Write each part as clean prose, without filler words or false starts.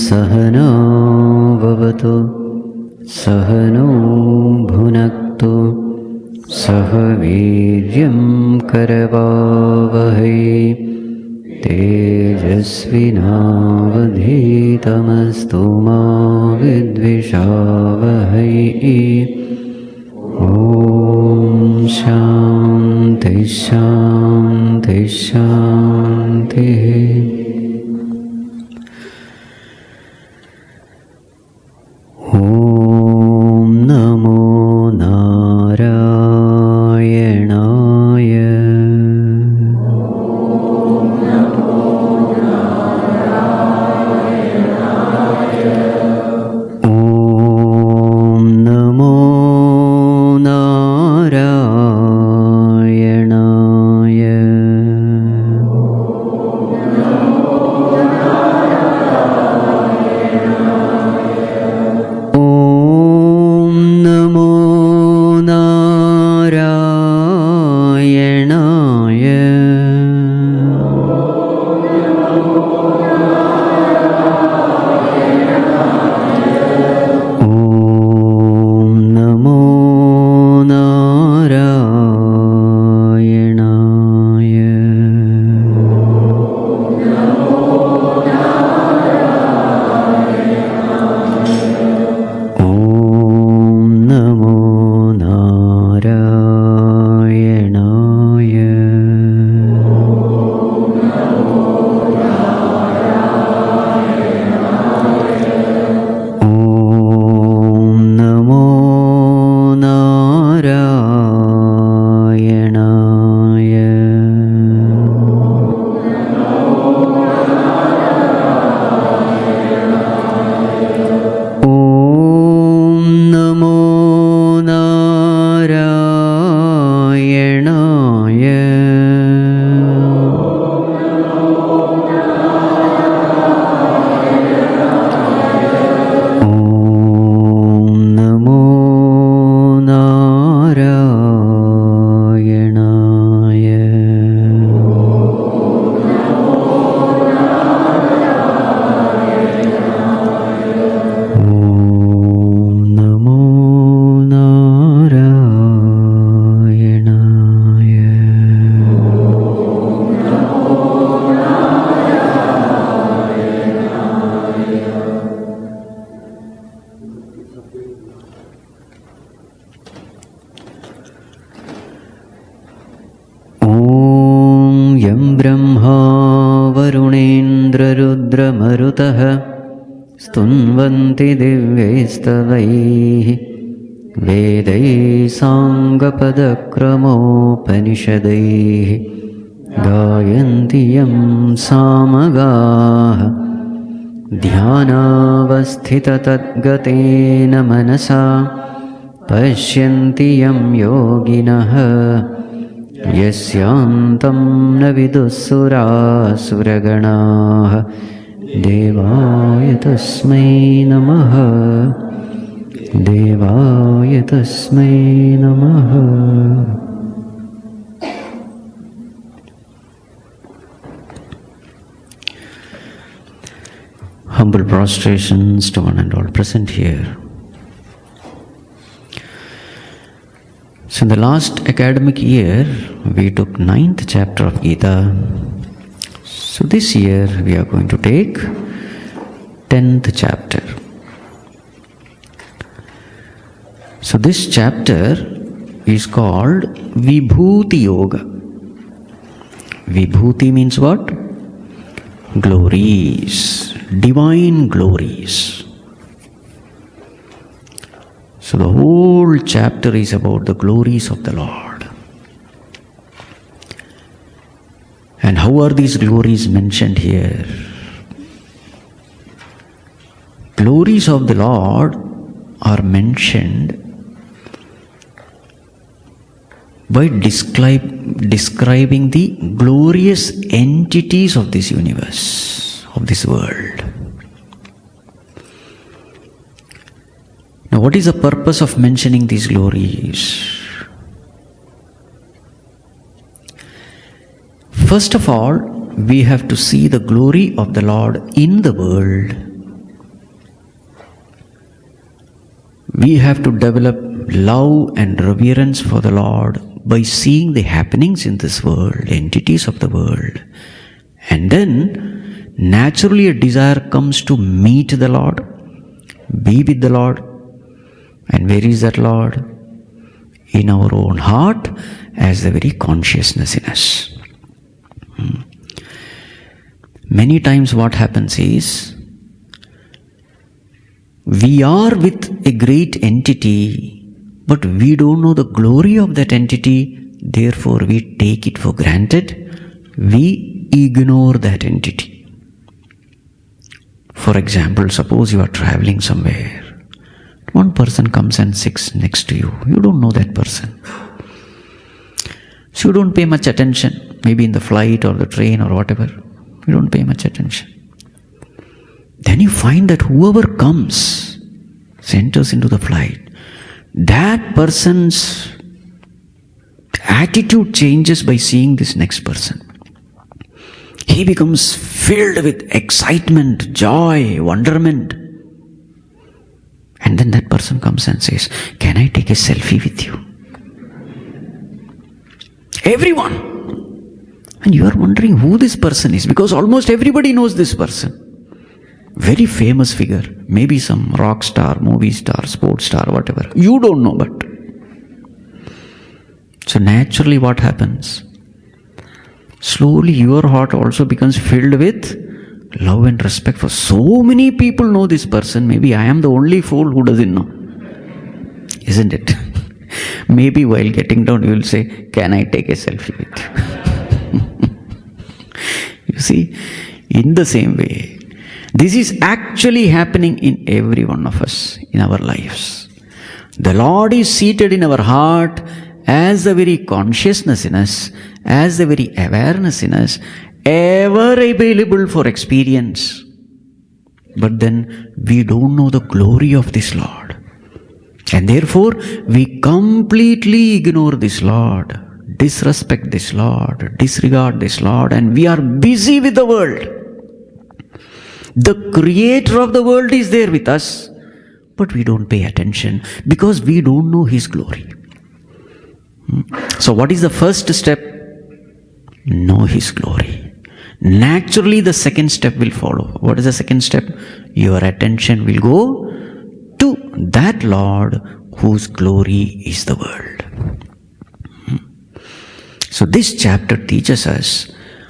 सहनौ भवतु सहनौ भुनक्तु सह वीर्यं करवावहै तेजस्विनावधीतमस्तु मा विद्विषावहै। ॐ शान्ति शान्ति शान्तिः। ॐ नमो नारायणाय। रुद्रमरुतः स्तुन्वन्ति दिव्यैस्तवैः वेदैः साङ्गपदक्रमोपनिषदैः गायन्ति यं सामगाः ध्यानावस्थिततद्गतेन मनसा पश्यन्ति यं योगिनः यस्यान्तं न विदुःसुरासुरगणाः देवाय तस्मै नमः देवाय तस्मै नमः। Humble prostrations to one and all present here. So in the last academic year, we took 9th chapter of Gita. So this year we are going to take 10th chapter. So this chapter is called Vibhuti Yoga. Vibhuti means what? Glories, divine glories. So the whole chapter is about the glories of the Lord. And how are these glories mentioned here? Glories of the Lord are mentioned by describing the glorious entities of this universe, of this world. Now, what is the purpose of mentioning these glories? First of all, we have to see the glory of the Lord in the world We have to develop love and reverence for the Lord by seeing the happenings in this world, entities of the world. And then, naturally a desire comes to meet the Lord, be with the Lord. And where is that Lord? In our own heart, as the very consciousness in us. Many times what happens is, we are with a great entity, but we don't know the glory of that entity, therefore we take it for granted, we ignore that entity. For example, suppose you are traveling somewhere, one person comes and sits next to you, you don't know that person. So you don't pay much attention, maybe in the flight or the train or whatever, you don't pay much attention. Then you find that whoever comes, enters into the flight, that person's attitude changes by seeing this next person. He becomes filled with excitement, joy, wonderment. And then that person comes and says, "Can I take a selfie with you?" Everyone. And you are wondering who this person is, because almost everybody knows this person. Very famous figure, maybe some rock star, movie star, sports star, whatever. You don't know, but. So naturally what happens? Slowly your heart also becomes filled with love and respect for so many people know this person. Maybe I am the only fool who doesn't know. Isn't it? Maybe while getting down you will say, "Can I take a selfie with you?" You see, in the same way, this is actually happening in every one of us, in our lives. The Lord is seated in our heart as the very consciousness in us, as the very awareness in us, ever available for experience. But then we don't know the glory of this Lord. And therefore, we completely ignore this Lord, disrespect this Lord, disregard this Lord, and we are busy with the world. The creator of the world is there with us, but we don't pay attention because we don't know his glory. So what is the first step? Know his glory. Naturally the second step will follow. What is the second step? Your attention will go to that Lord whose glory is the world. So this chapter teaches us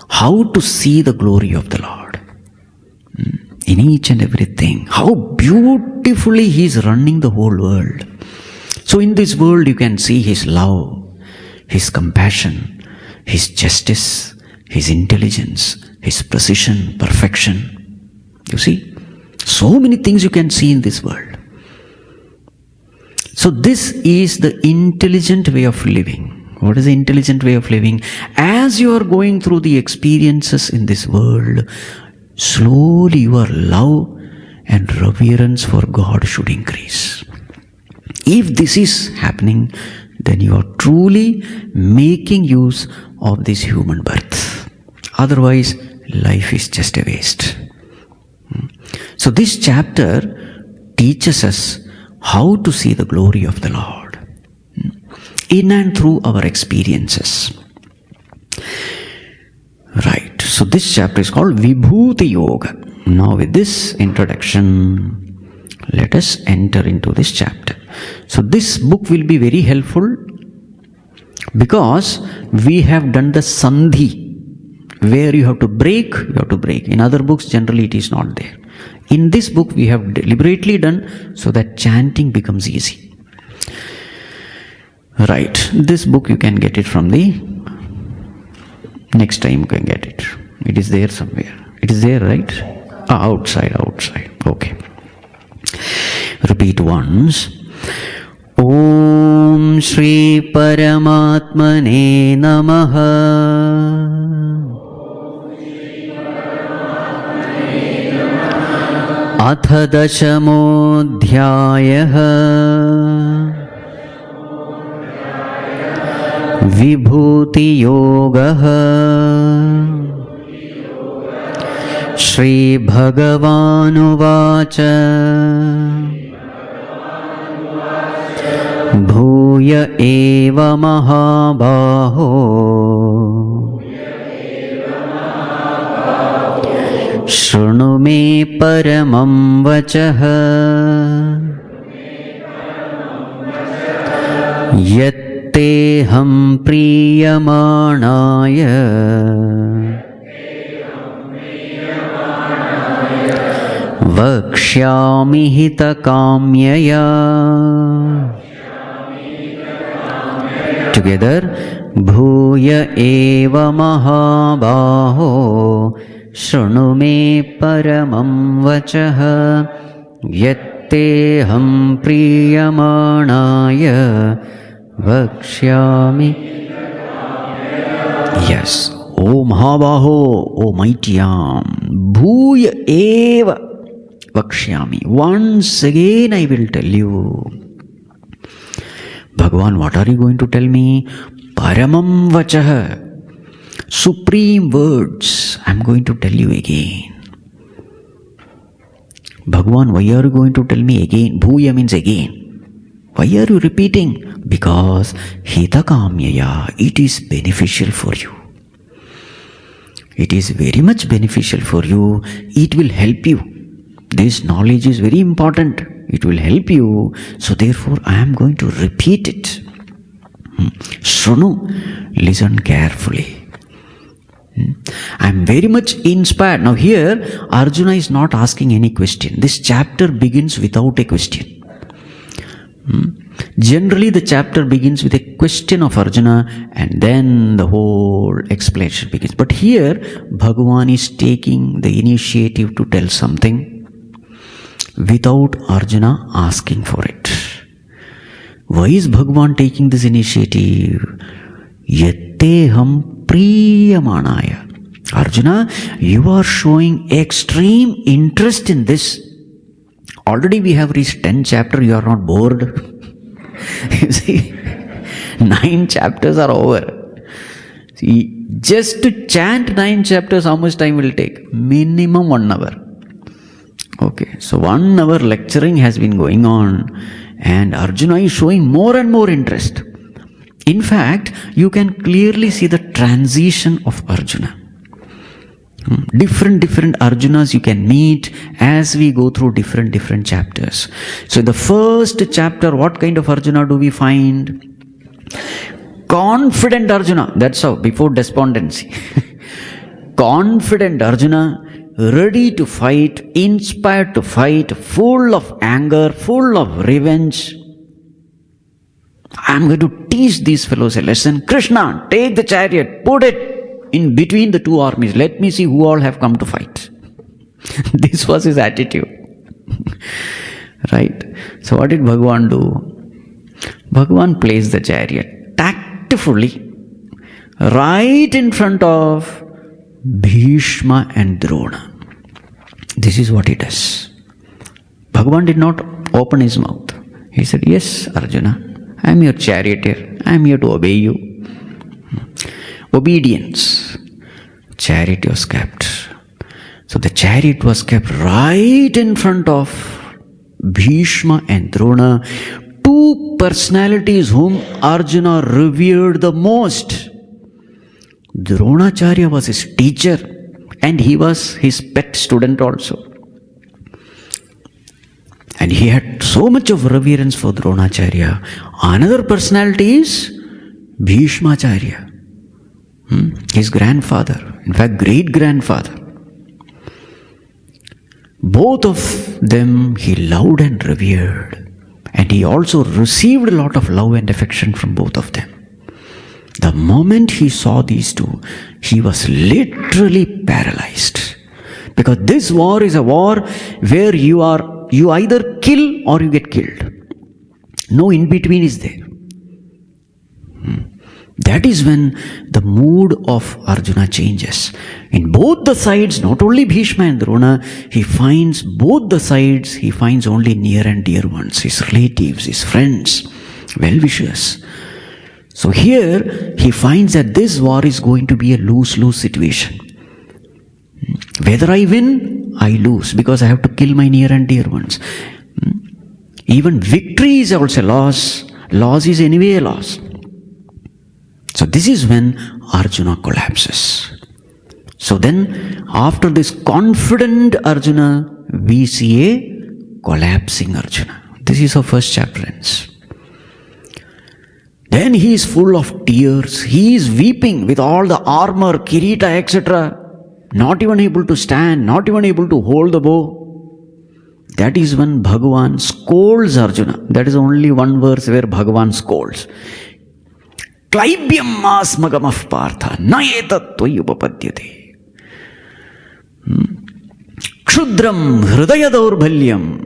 how to see the glory of the Lord in each and everything. How beautifully he is running the whole world. So in this world you can see his love, his compassion, his justice, his intelligence, his precision, perfection. You see, so many things you can see in this world. So this is the intelligent way of living. What is the intelligent way of living? As you are going through the experiences in this world, slowly your love and reverence for God should increase. If this is happening, then you are truly making use of this human birth. Otherwise, life is just a waste. So this chapter teaches us how to see the glory of the Lord in and through our experiences. Right. So this chapter is called Vibhuti Yoga. Now with this introduction, let us enter into this chapter. So this book will be very helpful because we have done the sandhi. Where you have to break, you have to break. In other books, generally it is not there. In this book, we have deliberately done so that chanting becomes easy. Right. This book you can get it from the next time you can get it. It is there somewhere. It is there, right? Outside. Okay. Repeat once. Om Shri Paramatmane Namaha. अथ दशमोऽध्यायः विभूतियोगः। श्रीभगवानुवाच भूय एव महाबाहो शृणु मे परमं वचः यत्तेऽहं प्रीयमाणाय वक्ष्यामि हितकाम्यया. Together, भूय एव महाबाहो शृणु मे परमं वचः यत्तेऽहं प्रीयमाणाय वक्ष्यामि. Yes, O Mahabaho, O mighty arm, bhuya eva vakshyami. Once again I will tell you. Bhagavan, what are you going to tell me? Paramam vachah. Supreme words I am going to tell you again. Bhagavan, why are you going to tell me again? Bhuya means again. Why are you repeating? Because hitakamyaya, it is beneficial for you. It is very much beneficial for you. It will help you. This knowledge is very important. It will help you. So therefore I am going to repeat it. Shrunu, listen carefully. I am very much inspired. Now here Arjuna is not asking any question. This chapter begins without a question. Generally the chapter begins with a question of Arjuna and then the whole explanation begins. But here Bhagavan is taking the initiative to tell something without Arjuna asking for it. Why is Bhagavan taking this initiative? Yatteham priyamanaya. Arjuna, you are showing extreme interest in this. Already we have reached 10 chapters, you are not bored. You see, 9 chapters are over. See, just to chant 9 chapters, how much time will it take? Minimum 1 hour. Okay, so 1 hour lecturing has been going on and Arjuna is showing more and more interest. In fact, you can clearly see the transition of Arjuna. Different Arjunas you can meet as we go through different chapters. So in the first chapter, what kind of Arjuna do we find? Confident Arjuna. That's how, before despondency. Confident Arjuna, ready to fight, inspired to fight, full of anger, full of revenge. I am going to teach these fellows a lesson. Krishna, take the chariot, put it in between the two armies. Let me see who all have come to fight. This was his attitude. Right? So what did Bhagavan do? Bhagavan placed the chariot tactfully right in front of Bhishma and Drona. This is what he does. Bhagavan did not open his mouth. He said, yes, Arjuna, I am your charioteer. I am here to obey you. Obedience. Chariot was kept. So the chariot was kept right in front of Bhishma and Drona, two personalities whom Arjuna revered the most. Dronacharya was his teacher and he was his pet student also. And he had so much of reverence for Dronacharya. Another personality is Bhishmacharya, his grandfather, in fact great-grandfather. Both of them he loved and revered, and he also received a lot of love and affection from both of them. The moment he saw these two, he was literally paralyzed. Because this war is a war where you either kill or you get killed. No in between is there. That is when the mood of Arjuna changes. In both the sides, not only Bhishma and Drona, he finds both the sides, he finds only near and dear ones, his relatives, his friends, well-wishers. So here he finds that this war is going to be a lose-lose situation. Whether I win, I lose because I have to kill my near and dear ones. Even victory is also loss Loss is anyway a loss. So this is when Arjuna collapses. So then, after this confident Arjuna, we see a collapsing Arjuna. This is how first chapter ends. Then he is full of tears. He is weeping with all the armor, kirita, etc. Not even able to stand, not even able to hold the bow. That is when Bhagavan scolds Arjuna. That is only one verse where Bhagavan scolds. Klaibyam asmagamah partha naetat tvayupapadyate. Kshudram hridaya daurbhalyam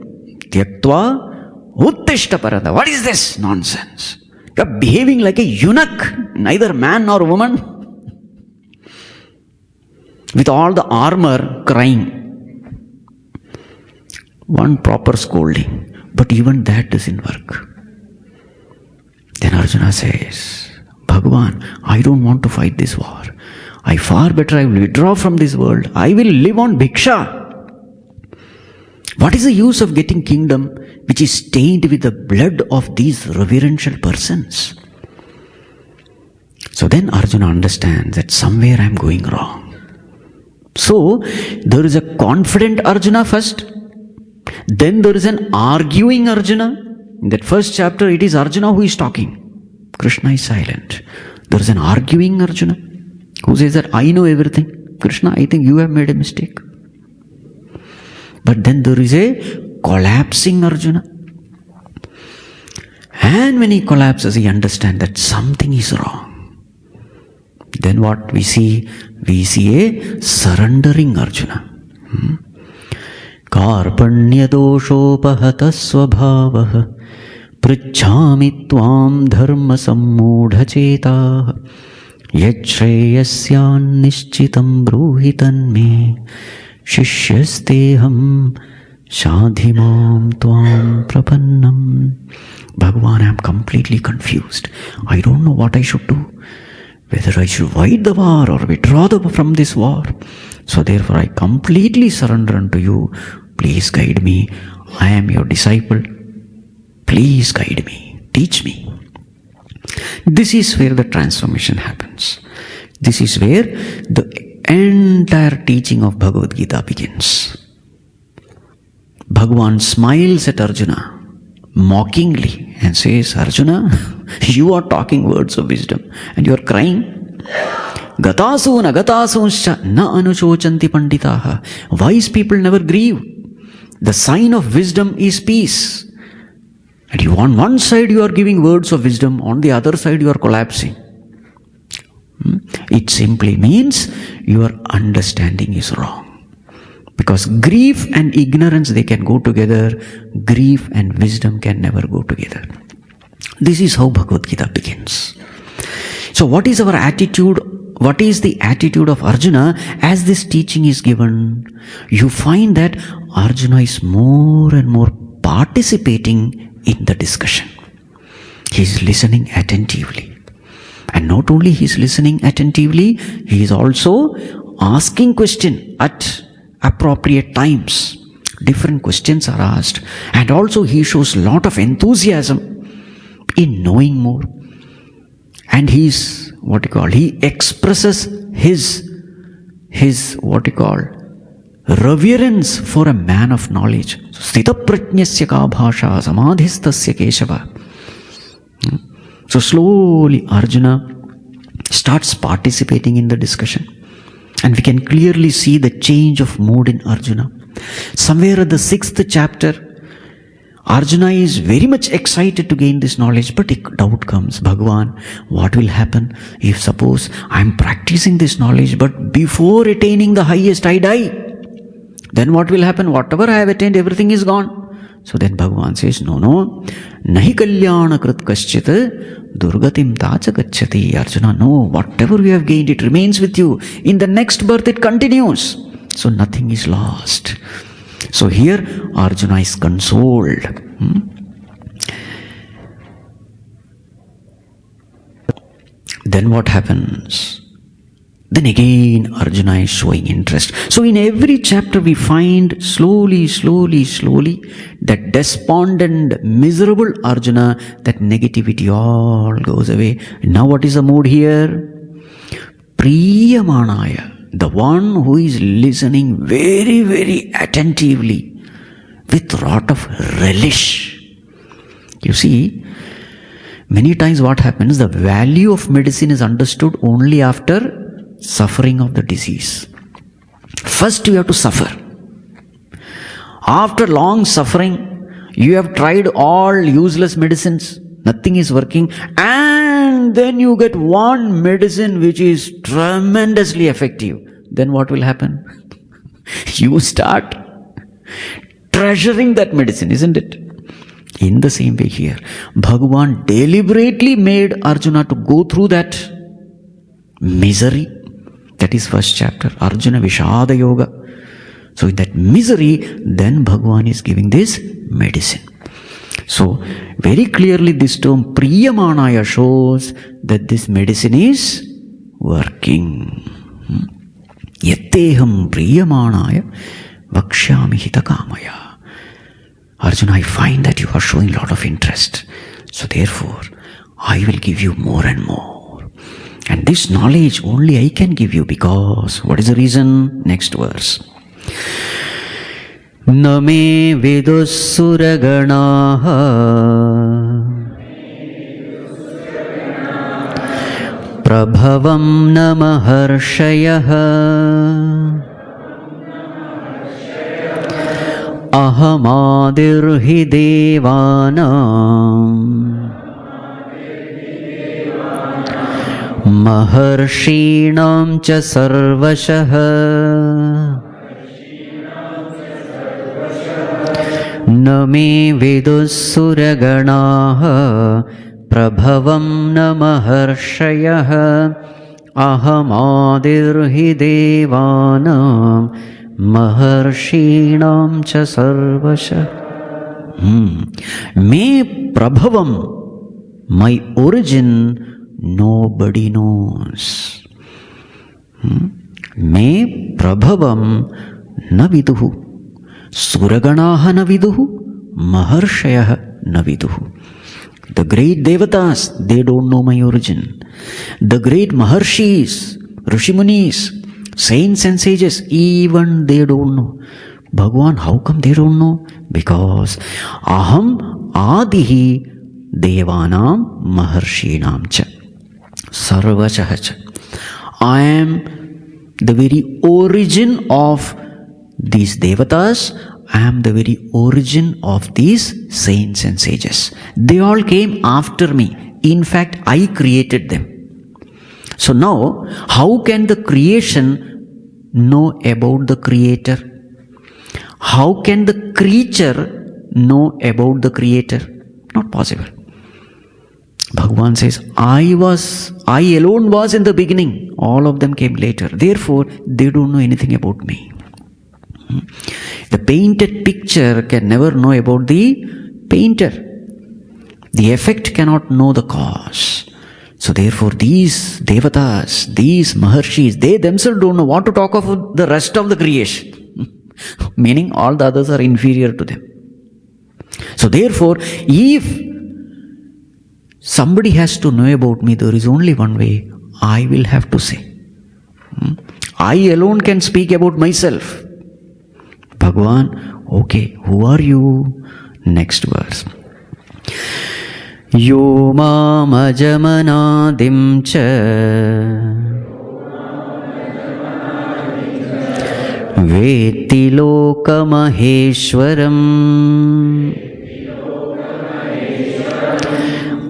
tyaktva uttishta parada. What is this nonsense? You are behaving like a eunuch, neither man nor woman, with all the armor crying. One proper scolding, but even that doesn't work. Then Arjuna says, Bhagavan, I don't want to fight this war. I far better I will withdraw from this world. I will live on bhiksha. What is the use of getting kingdom which is stained with the blood of these reverential persons? So then Arjuna understands that somewhere I am going wrong. So there is a confident Arjuna first. Then there is an arguing Arjuna. In that first chapter, it is Arjuna who is talking. Krishna is silent. There is an arguing Arjuna who says that I know everything. Krishna, I think you have made a mistake. But then there is a collapsing Arjuna. And when he collapses, he understands that something is wrong. Then what we see? We see a surrendering Arjuna. Karpanya doshopahata svabhavah pritchami tvam dharma sammudha chetah yachreyasyan nishchitam bruhitan me shishyasteham shadhimam tvam prapannam. Bhagavan, I am completely confused. I don't know what I should do. Whether I should fight the war or withdraw from this war. So therefore I completely surrender unto you. Please guide me. I am your disciple. Please guide me. Teach me. This is where the transformation happens. This is where the entire teaching of Bhagavad Gita begins. Bhagavan smiles at Arjuna mockingly and says, Arjuna, you are talking words of wisdom and you are crying. Gatasu na gatasuncha na anuchochanti panditaha. Wise people never grieve. The sign of wisdom is peace. And you, on one side you are giving words of wisdom, on the other side you are collapsing. It simply means your understanding is wrong. Because grief and ignorance, they can go together. Grief and wisdom can never go together. This is how Bhagavad Gita begins. So what is our attitude? What is the attitude of Arjuna as this teaching is given? You find that Arjuna is more and more participating in the discussion. He is listening attentively. And not only he is listening attentively, he is also asking questions at appropriate times. Different questions are asked. And also he shows a lot of enthusiasm in knowing more. And he expresses his reverence for a man of knowledge. Sthita prajnasya ka bhasha samadhistasya keshava. So slowly Arjuna starts participating in the discussion. And we can clearly see the change of mood in Arjuna. Somewhere at the 6th chapter, Arjuna is very much excited to gain this knowledge, but a doubt comes. Bhagavan, what will happen if suppose I am practicing this knowledge, but before attaining the highest I die? Then what will happen? Whatever I have attained, everything is gone. So then Bhagavan says, no, nahi kalyana krit kaschit durgatim tacha gacchati. Arjuna, no, whatever we have gained, it remains with you. In the next birth, it continues. So nothing is lost. So here Arjuna is consoled. Then what happens? Then again Arjuna is showing interest. So in every chapter we find slowly that despondent, miserable Arjuna, that negativity all goes away. Now what is the mood here? Priyamanaya, the one who is listening very, very attentively with lot of relish. You see, many times what happens, the value of medicine is understood only after suffering of the disease. First you have to suffer. After long suffering, you have tried all useless medicines, nothing is working, and then you get one medicine which is tremendously effective. Then what will happen? You start treasuring that medicine, isn't it? In the same way here, Bhagavan deliberately made Arjuna to go through that misery. That is first chapter, Arjuna Vishada Yoga. So in that misery, then Bhagavan is giving this medicine. So very clearly this term Priyamanaya shows that this medicine is working. Yatteham Priyamanaya Vakshyami Hitakamaya. Arjuna, I find that you are showing a lot of interest. So therefore, I will give you more and more. And this knowledge only I can give you, because what is the reason? Next verse. Name vidussuraganaha prabhavam namaharshayah ahamadirhi devanam Maharshinam cha sarvashah Name vidussuraganaha prabhavam namaharshayah ahamadirhi devanam maharshinam cha sarvashah. Me prabhavam, my origin, nobody knows. Me prabhavam na viduhu. Suraganaha na viduhu. Maharshayah na viduhu. The great devatas, they don't know my origin. The great maharshis, rishimunis, saints and sages, even they don't know. Bhagavan, how come they don't know? Because aham adihi devanam maharshinam cha sarvachah cha. I am the very origin of these devatas. I am the very origin of these saints and sages. They all came after me. In fact, I created them. So now, how can the creation know about the creator? How can the creature know about the creator? Not possible. Bhagavan says, I alone was in the beginning. All of them came later. Therefore, they don't know anything about me. The painted picture can never know about the painter. The effect cannot know the cause. So therefore, these devatas, these maharshis, they themselves don't know what to talk of the rest of the creation. Meaning all the others are inferior to them. So therefore, if somebody has to know about me, there is only one way. I will have to say. I alone can speak about myself. Bhagavan, okay, who are you? Next verse. Yo mam ajamanadim cha veti lokamaheshwaram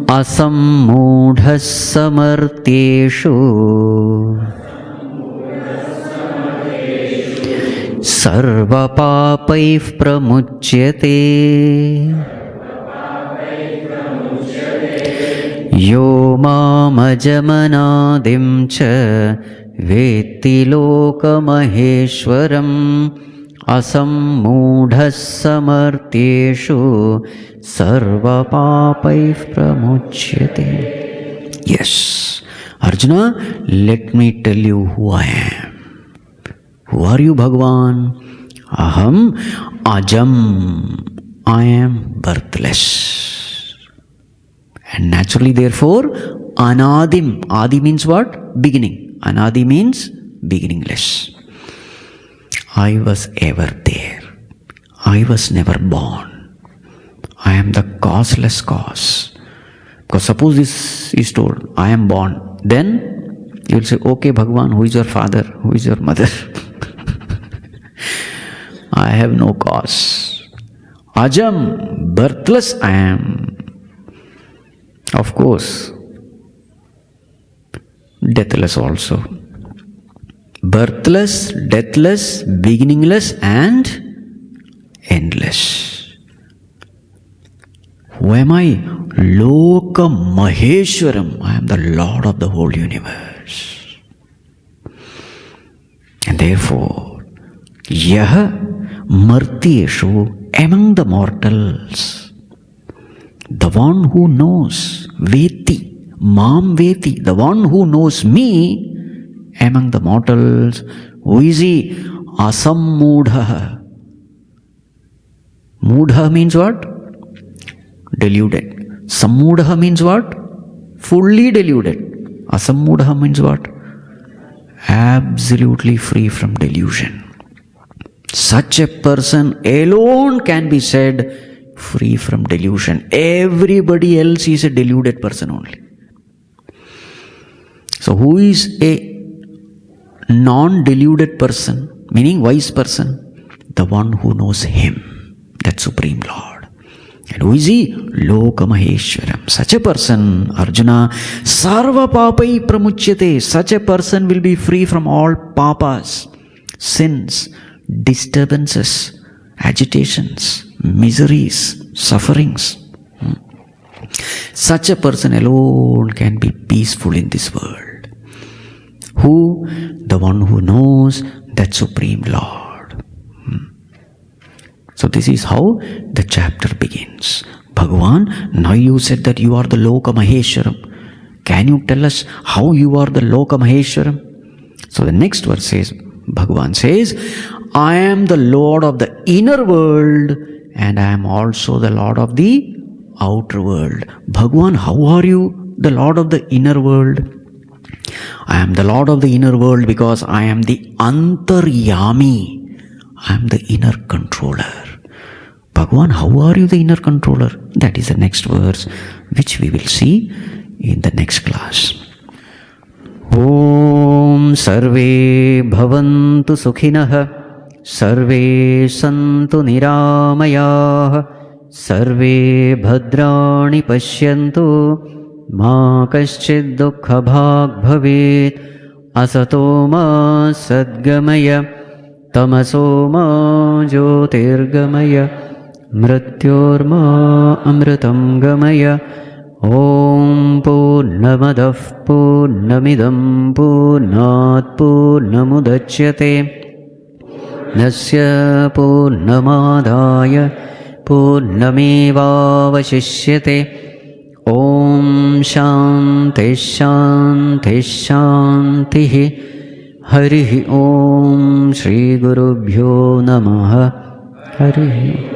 asammudhas samartyeshu sarva papaih pramuchyate. Yo mam ajamanadim cha veti lokamaheshwaram asammudhas samartyeshu sarva papaih pramuchyate. Yes, Arjuna, let me tell you who I am. Who are you, Bhagavan? Aham ajam. I am birthless. And naturally, therefore, anadim. Adi means what? Beginning. Anadi means beginningless. I was ever there. I was never born. I am the causeless cause. Because suppose this is told, I am born. Then you will say, okay, Bhagavan, who is your father? Who is your mother? I have no cause. Ajam, birthless I am. Of course, deathless also. Birthless, deathless, beginningless and endless. Who am I? Loka Maheshwaram. I am the Lord of the whole universe. And therefore, Yah Martyeshu, among the mortals, the one who knows, Veti, Mam Veti, the one who knows me, among the mortals, who is he? Asammudha. Mudha means what? Deluded. Sammudha means what? Fully deluded. Asammudha means what? Absolutely free from delusion. Such a person alone can be said free from delusion. Everybody else is a deluded person only. So who is a non-deluded person, meaning wise person? The one who knows him, that Supreme Lord. And who is he? Loka Maheshwaram. Such a person, Arjuna, sarva papai pramuchyate. Such a person will be free from all papas, sins, disturbances, agitations, miseries, sufferings. Such a person alone can be peaceful in this world. Who? The one who knows that Supreme Lord. So this is how the chapter begins. Bhagavan, now you said that you are the Loka Maheshwaram. Can you tell us how you are the Loka Maheshwaram? So the next verse says, Bhagavan says, I am the Lord of the inner world and I am also the Lord of the outer world. Bhagavan, how are you the Lord of the inner world? I am the Lord of the inner world because I am the Antaryami. I am the inner controller. Bhagavan, how are you the inner controller? That is the next verse which we will see in the next class. Om Sarve Bhavantu Sukhinah Sarve Santu Niramayah Sarve Bhadrani Pashyantu Ma Kaschid Dukkha Bhag Bhavet Asato Ma Sadgamaya Tamaso Ma Jyotirgamaya Mrityorma Amritam Gamaya Om Purnamadav Purnamidam Purnat Purnamudachyate Nasya Purnamadaya Purnamevavashishyate Om Shanti Shanti Shanti Harihi Om Shri Gurubhyo Namaha Harihi